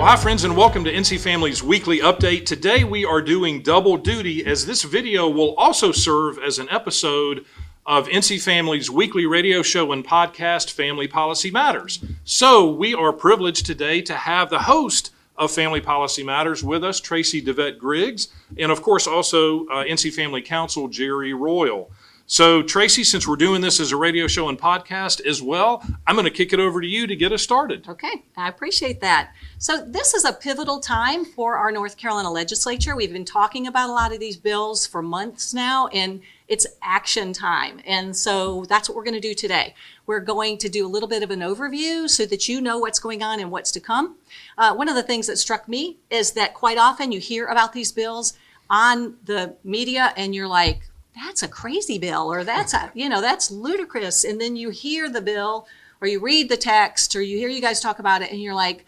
Well, hi friends, and welcome to NC Family's weekly update. Today we are doing double duty, as this video will also serve as an episode of NC Family's weekly radio show and podcast, Family Policy Matters. So we are privileged today to have the host of Family Policy Matters with us, Tracy DeVette-Griggs, and of course also NC Family Counsel, Jerry Royal. So Tracy, since we're doing this as a radio show and podcast as well, I'm going to kick it over to you to get us started. Okay, I appreciate that. So this is a pivotal time for our North Carolina legislature. We've been talking about a lot of these bills for months now, and it's action time. And so that's what we're going to do today. We're going to do a little bit of an overview so that you know what's going on and what's to come. One of the things that struck me is that quite often you hear about these bills on the media and you're like, that's a crazy bill, or that's ludicrous. And then you hear the bill, or you read the text, or you hear you guys talk about it, and you're like,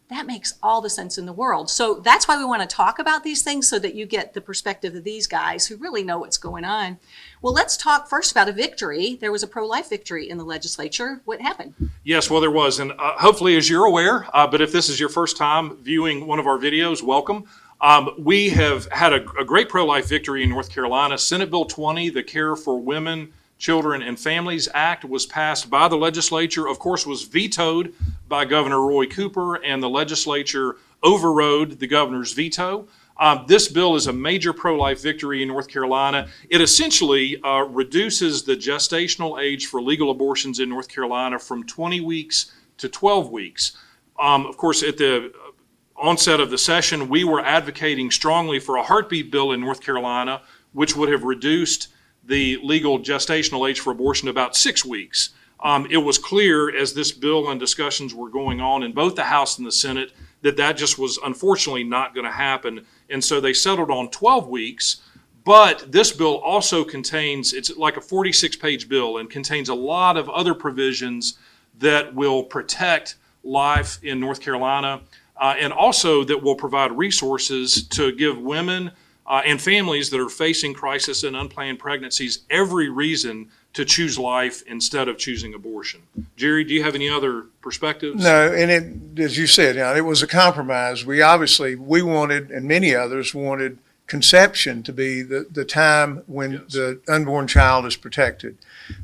that makes all the sense in the world. So that's why we want to talk about these things, so that you get the perspective of these guys who really know what's going on. Well, let's talk first about a victory. There was a pro-life victory in the legislature. What happened? Yes, well, there was. And hopefully, as you're aware, but if this is your first time viewing one of our videos, welcome. We have had a great pro-life victory in North Carolina. Senate Bill 20, the Care for Women, Children, and Families Act, was passed by the legislature, of course, was vetoed by Governor Roy Cooper, and the legislature overrode the governor's veto. This bill is a major pro-life victory in North Carolina. It essentially reduces the gestational age for legal abortions in North Carolina from 20 weeks to 12 weeks. Of course, at the onset of the session, we were advocating strongly for a heartbeat bill in North Carolina, which would have reduced the legal gestational age for abortion to about 6 weeks. It was clear as this bill and discussions were going on in both the House and the Senate that just was unfortunately not going to happen. And so they settled on 12 weeks. But this bill also contains, it's like a 46-page bill, and contains a lot of other provisions that will protect life in North Carolina. And also that will provide resources to give women and families that are facing crisis and unplanned pregnancies every reason to choose life instead of choosing abortion. Jerry, do you have any other perspectives? No, and as you said, it was a compromise. We wanted, and many others wanted, conception to be the time when Yes. the unborn child is protected.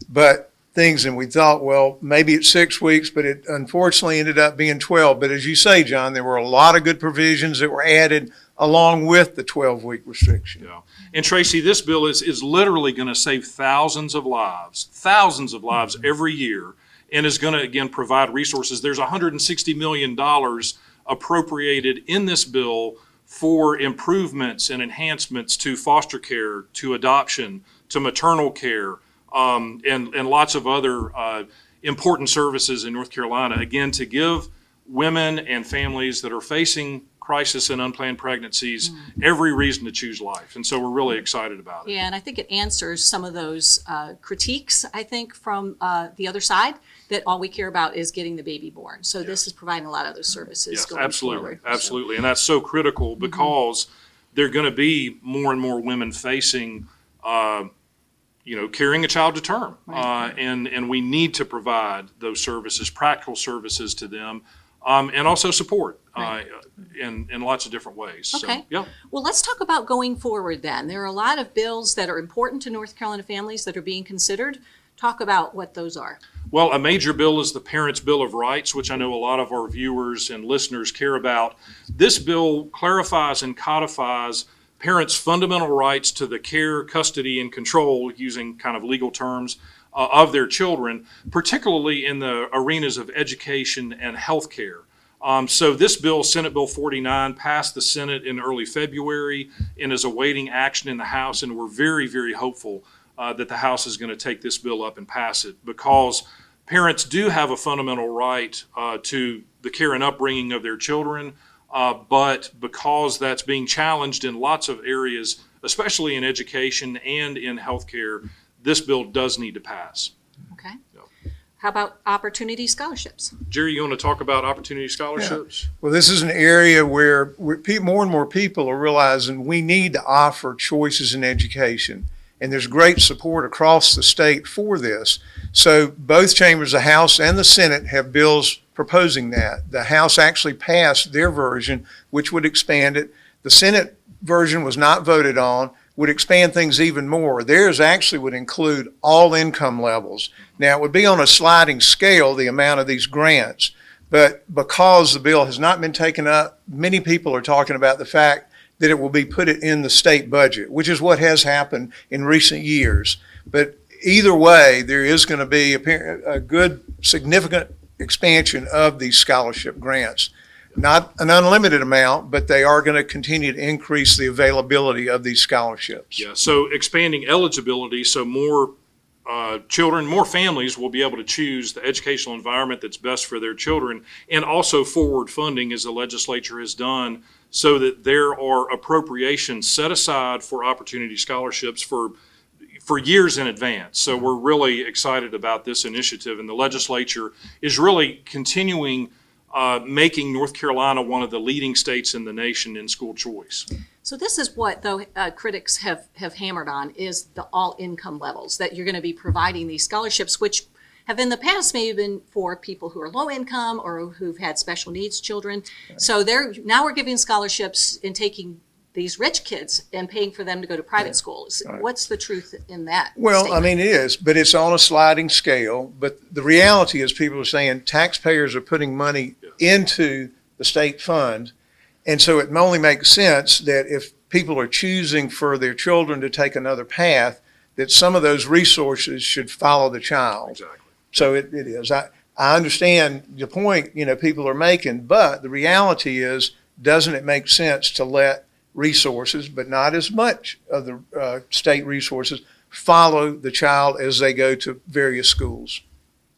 But and we thought, well, maybe it's 6 weeks, but it unfortunately ended up being 12. But as you say, John, there were a lot of good provisions that were added along with the 12-week restriction. Yeah. And Tracy, this bill is literally going to save thousands of lives every year, and is going to, again, provide resources. There's $160 million appropriated in this bill for improvements and enhancements to foster care, to adoption, to maternal care, and lots of other important services in North Carolina, again, to give women and families that are facing crisis and unplanned pregnancies every reason to choose life. And so we're really excited about it. Yeah, and I think it answers some of those critiques, I think, from the other side, that all we care about is getting the baby born. So this is providing a lot of those services going forward. Absolutely. And that's so critical because there are going to be more and more women facing carrying a child to term. Right. And we need to provide those services, practical services to them, and also support in lots of different ways. Okay. So, yeah. Well, let's talk about going forward then. There are a lot of bills that are important to North Carolina families that are being considered. Talk about what those are. Well, a major bill is the Parents' Bill of Rights, which I know a lot of our viewers and listeners care about. This bill clarifies and codifies parents' fundamental rights to the care, custody, and control, using kind of legal terms, of their children, particularly in the arenas of education and health care. So this bill, Senate Bill 49, passed the Senate in early February and is awaiting action in the House, and we're very, very hopeful that the House is going to take this bill up and pass it, because parents do have a fundamental right to the care and upbringing of their children. But because that's being challenged in lots of areas, especially in education and in healthcare, this bill does need to pass. Okay. Yeah. How about opportunity scholarships? Jerry, you want to talk about opportunity scholarships? Yeah. Well, this is an area where more and more people are realizing we need to offer choices in education. And there's great support across the state for this. So both chambers, the House and the Senate, have bills proposing that. The House actually passed their version, which would expand it. The Senate version was not voted on, would expand things even more. Theirs actually would include all income levels. Now, it would be on a sliding scale, the amount of these grants, but because the bill has not been taken up, many people are talking about the fact that it will be put in the state budget, which is what has happened in recent years. But either way, there is going to be a good, significant expansion of these scholarship grants. Not an unlimited amount, but they are going to continue to increase the availability of these scholarships. Yeah, so expanding eligibility, so more children, more families will be able to choose the educational environment that's best for their children, and also forward funding, as the legislature has done, so that there are appropriations set aside for opportunity scholarships for years in advance. So we're really excited about this initiative, and the legislature is really continuing making North Carolina one of the leading states in the nation in school choice. So this is what, though, critics have hammered on, is the all income levels, that you're going to be providing these scholarships, which have in the past maybe been for people who are low income or who've had special needs children. So now we're giving scholarships and taking these rich kids and paying for them to go to private schools. Right. What's the truth in that Well, statement? I mean, it is, but it's on a sliding scale. But the reality is people are saying taxpayers are putting money into the state fund. And so it only makes sense that if people are choosing for their children to take another path, that some of those resources should follow the child. Exactly. So it is. I understand the point, people are making, but the reality is, doesn't it make sense to let resources, but not as much of the state resources, follow the child as they go to various schools?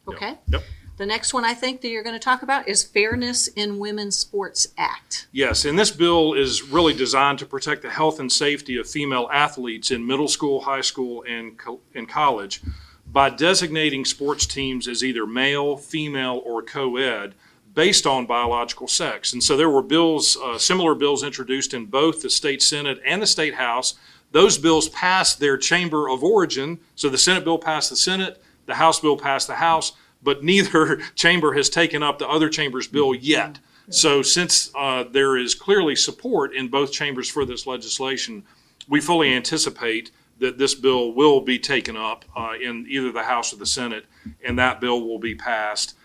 Okay. Yep. The next one I think that you're going to talk about is Fairness in Women's Sports Act. Yes, and this bill is really designed to protect the health and safety of female athletes in middle school, high school, and college by designating sports teams as either male, female, or co-ed based on biological sex. And so there were bills, similar bills introduced in both the state Senate and the state House. Those bills passed their chamber of origin. So the Senate bill passed the Senate, the House bill passed the House, but neither chamber has taken up the other chamber's bill yet. So since there is clearly support in both chambers for this legislation, we fully anticipate that this bill will be taken up in either the House or the Senate, and that bill will be passed.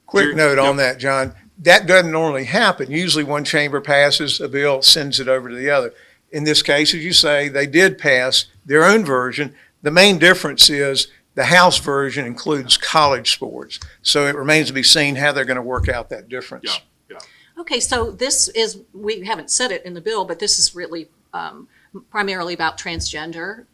Quick note on that, John. That doesn't normally happen. Usually one chamber passes a bill, sends it over to the other. In this case, as you say, they did pass their own version. The main difference is the House version includes college sports. So it remains to be seen how they're going to work out that difference. Yeah. Okay, so this is, we haven't said it in the bill, but this is really primarily about transgender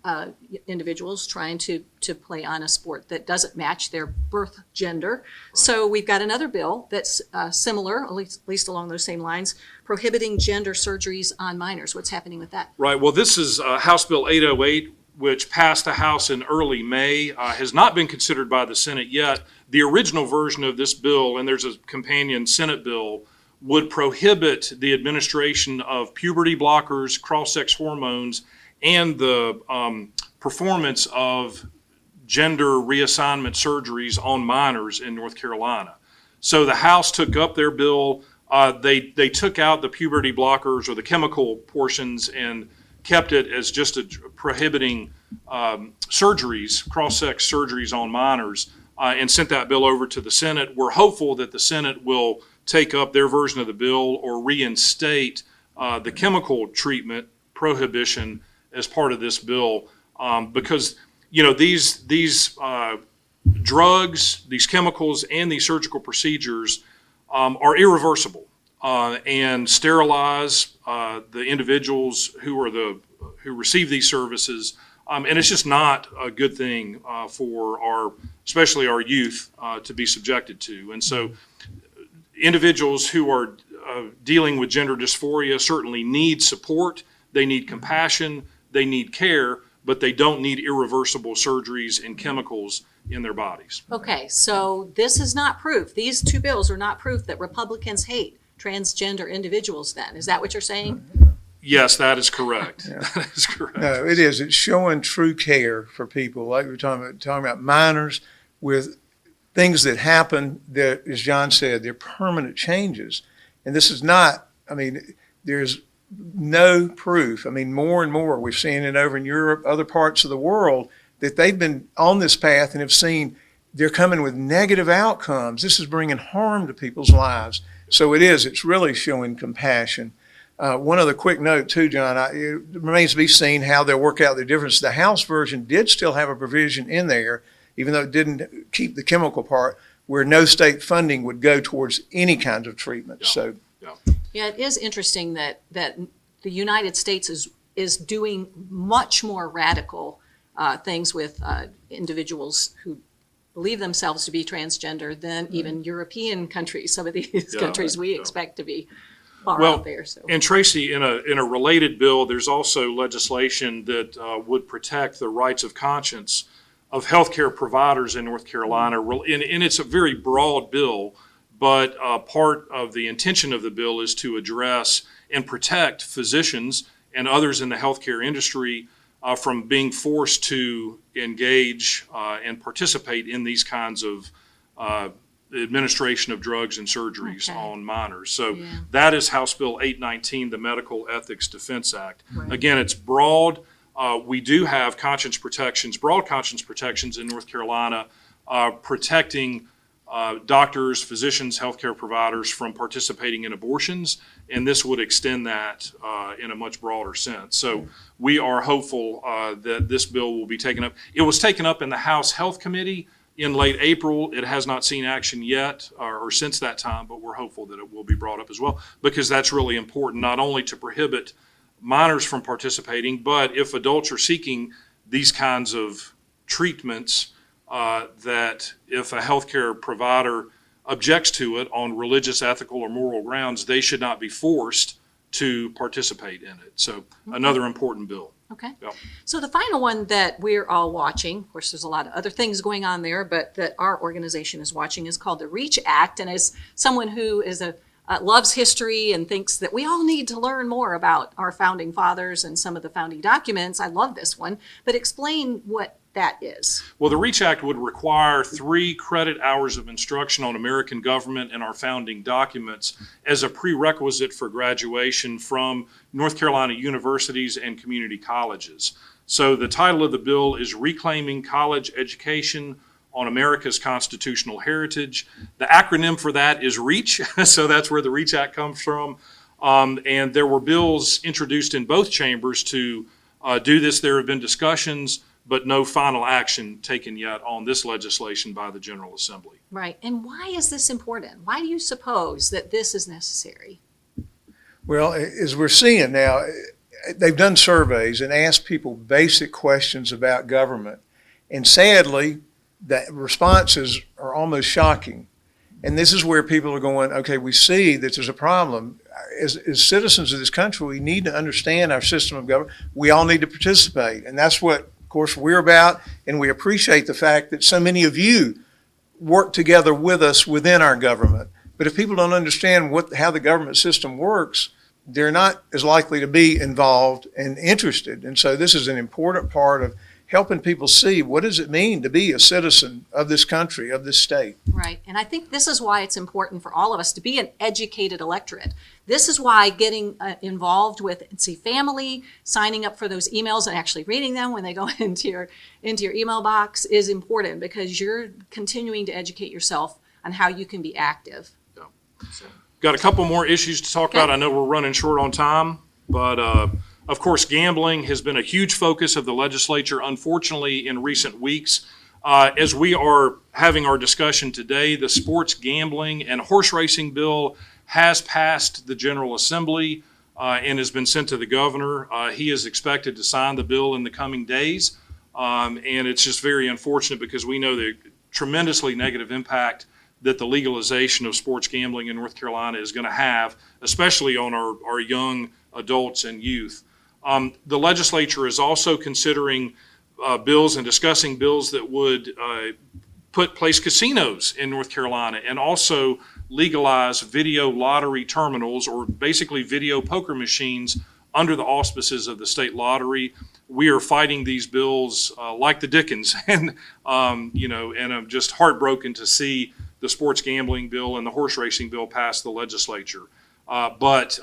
individuals trying to play on a sport that doesn't match their birth gender. Right. So we've got another bill that's similar, at least along those same lines, prohibiting gender surgeries on minors. What's happening with that? Right. Well, this is House Bill 808, which passed the House in early May, has not been considered by the Senate yet. The original version of this bill, and there's a companion Senate bill, would prohibit the administration of puberty blockers, cross-sex hormones, and the performance of gender reassignment surgeries on minors in North Carolina. So the House took up their bill. They took out the puberty blockers or the chemical portions and kept it as just prohibiting surgeries, cross-sex surgeries on minors, and sent that bill over to the Senate. We're hopeful that the Senate will take up their version of the bill or reinstate the chemical treatment prohibition as part of this bill, because these drugs, these chemicals, and these surgical procedures are irreversible and sterilize the individuals who receive these services, and it's just not a good thing for especially our youth to be subjected to. And so individuals who are dealing with gender dysphoria certainly need support, they need compassion, they need care, but they don't need irreversible surgeries and chemicals in their bodies. Okay, so this is not proof. These two bills are not proof that Republicans hate transgender individuals then. Is that what you're saying? Yes, that is correct. Yeah. That is correct. No, it is. It's showing true care for people. Like we're talking about minors with things that happen that, as John said, they're permanent changes. And this is not, I mean, there's no proof. I mean, more and more we've seen it over in Europe, other parts of the world, that they've been on this path and have seen they're coming with negative outcomes. This is bringing harm to people's lives. So it's really showing compassion. One other quick note too, John, it remains to be seen how they'll work out the difference. The House version did still have a provision in there, even though it didn't keep the chemical part, where no state funding would go towards any kinds of treatment. Yeah. So, Yeah, it is interesting that the United States is doing much more radical things with individuals who believe themselves to be transgender than even European countries. Some of these countries we expect to be far out there. So. And Tracy, in a related bill, there's also legislation that would protect the rights of conscience of healthcare providers in North Carolina. And it's a very broad bill, but part of the intention of the bill is to address and protect physicians and others in the healthcare industry from being forced to engage and participate in these kinds of administration of drugs and surgeries on minors. So that is House Bill 819, the Medical Ethics Defense Act. Right. Again, it's broad. We do have conscience protections, broad conscience protections in North Carolina, protecting doctors, physicians, healthcare providers from participating in abortions, and this would extend that in a much broader sense. So we are hopeful that this bill will be taken up. It was taken up in the House Health Committee in late April. It has not seen action yet or since that time, but we're hopeful that it will be brought up as well, because that's really important, not only to prohibit minors from participating, but if adults are seeking these kinds of treatments, that if a healthcare provider objects to it on religious, ethical, or moral grounds, they should not be forced to participate in it. So another important bill. Okay. Yep. So the final one that we're all watching, of course, there's a lot of other things going on there, but that our organization is watching, is called the REACH Act. And as someone who is loves history and thinks that we all need to learn more about our founding fathers and some of the founding documents, I love this one. But explain what that is. Well, the REACH Act would require 3 credit hours of instruction on American government and our founding documents as a prerequisite for graduation from North Carolina universities and community colleges. So the title of the bill is Reclaiming College Education on America's Constitutional Heritage. The acronym for that is REACH, so that's where the REACH Act comes from. And there were bills introduced in both chambers to do this. There have been discussions, but no final action taken yet on this legislation by the General Assembly. Right. And why is this important? Why do you suppose that this is necessary? well, as we're seeing now, they've done surveys and asked people basic questions about government. And sadly, the responses are almost shocking. And this is where people are going, okay, we see that there's a problem. As citizens of this country, we need to understand our system of government. We all need to participate. And that's what, of course, we're about. And we appreciate the fact that so many of you work together with us within our government. But if people don't understand how the government system works, they're not as likely to be involved and interested. And so this is an important part of helping people see what does it mean to be a citizen of this country, of this state. Right. And I think this is why it's important for all of us to be an educated electorate. This is why getting involved with family, signing up for those emails and actually reading them when they go into your email box is important, because you're continuing to educate yourself on how you can be active. Yeah. So, got a couple more issues to talk about. I know we're running short on time, but of course, gambling has been a huge focus of the legislature, unfortunately, in recent weeks. As we are having our discussion today, the sports gambling and horse racing bill has passed the General Assembly and has been sent to the governor. He is expected to sign the bill in the coming days. And it's just very unfortunate, because we know the tremendously negative impact that the legalization of sports gambling in North Carolina is going to have, especially on our young adults and youth. The legislature is also considering bills and discussing bills that would place casinos in North Carolina, and also legalize video lottery terminals, or basically video poker machines, under the auspices of the state lottery. We are fighting these bills like the Dickens, and and I'm just heartbroken to see the sports gambling bill and the horse racing bill pass the legislature. But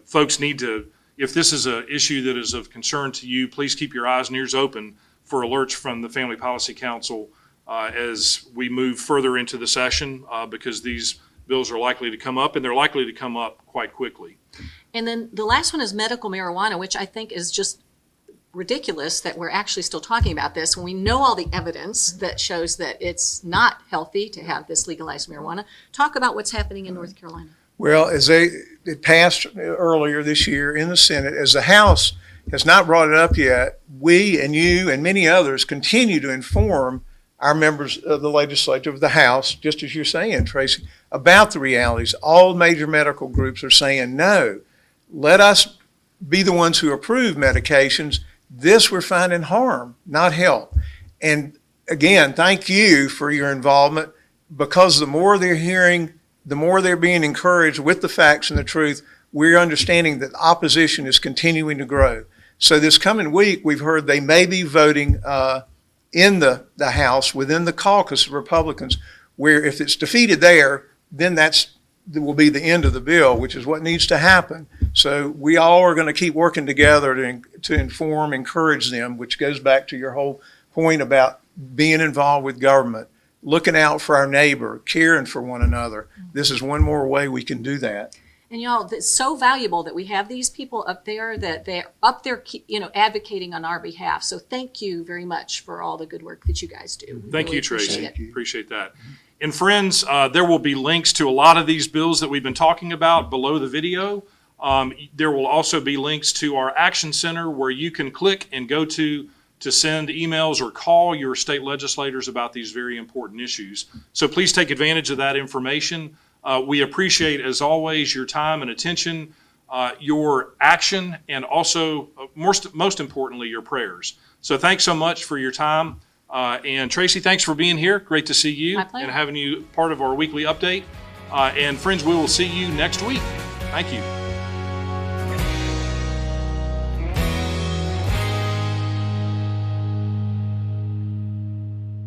folks need to, if this is an issue that is of concern to you, please keep your eyes and ears open for alerts from the Family Policy Council as we move further into the session, because these bills are likely to come up, and they're likely to come up quite quickly. And then the last one is medical marijuana, which I think is just ridiculous that we're actually still talking about this when we know all the evidence that shows that it's not healthy to have this legalized marijuana. Talk about what's happening in North Carolina. Well, it passed earlier this year in the Senate, as the House has not brought it up yet, we and you and many others continue to inform our members of the legislature, of the House, just as you're saying, Tracy, about the realities. All major medical groups are saying, no, let us be the ones who approve medications. This we're finding harm, not help. And again, thank you for your involvement, because the more they're hearing, the more they're being encouraged with the facts and the truth. We're understanding that opposition is continuing to grow. So this coming week, we've heard they may be voting in the House within the caucus of Republicans, where if it's defeated there, then that will be the end of the bill, which is what needs to happen. So we all are going to keep working together to inform, encourage them, which goes back to your whole point about being involved with government, looking out for our neighbor, caring for one another. This is one more way we can do that. And y'all, it's so valuable that we have these people up there, that they're up there, advocating on our behalf. So thank you very much for all the good work that you guys do. Thank Really you, Tracy. appreciate it. Appreciate that. And friends, there will be links to a lot of these bills that we've been talking about below the video. There will also be links to our Action Center, where you can click and go to send emails or call your state legislators about these very important issues. So please take advantage of that information. We appreciate, as always, your time and attention, your action, and also, most importantly, your prayers. So thanks so much for your time. And Tracy, thanks for being here. Great to see you and having you part of our weekly update. And friends, we will see you next week. Thank you.